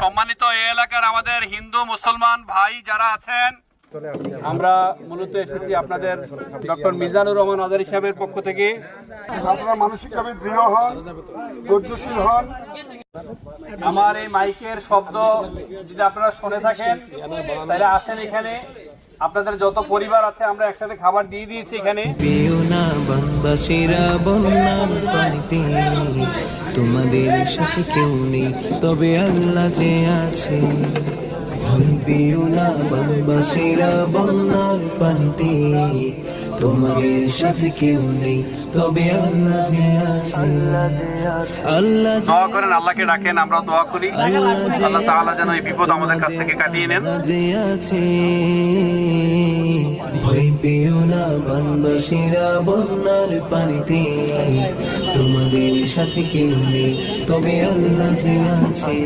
সম্মানিত এই এলাকার আমাদের হিন্দু মুসলমান ভাই যারা আছেন, আমরা মূলত এসেছি আপনাদের ডক্টর মিজানুর রহমান আজারী সাহেবের পক্ষ থেকে। আপনারা মানসিকভাবে দৃঢ় হন, ধৈর্যশীল হন। আমার এই মাইকের শব্দ যদি আপনারা শুনে থাকেন তাহলে আসেন এখানে। আপনাদের যত পরিবার আছে আমরা একসাথে খাবার দিয়ে দিয়েছি এখানে। তোমাদের সাথে কেউ নেই, তবে আল্লাহ যে আছে। ভয় পেও না বনবাসীরা বন্যার পানিতে, তোমাদের সাথে কেউ নেই, তবে আল্লাহ যে আছে। আল্লাহ দোয়া করেন, আল্লাহকে ডাকেন, আমরা দোয়া করি আল্লাহ তাআলা যেন এই বিপদ আমাদের কাছ থেকে কাটিয়ে নেন। যে আছে। ভয় পেও না বনবাসীরা বন্যার পানিতে, তোমাদের সাথে কেউ নেই, তবে আল্লাহ যে আছে।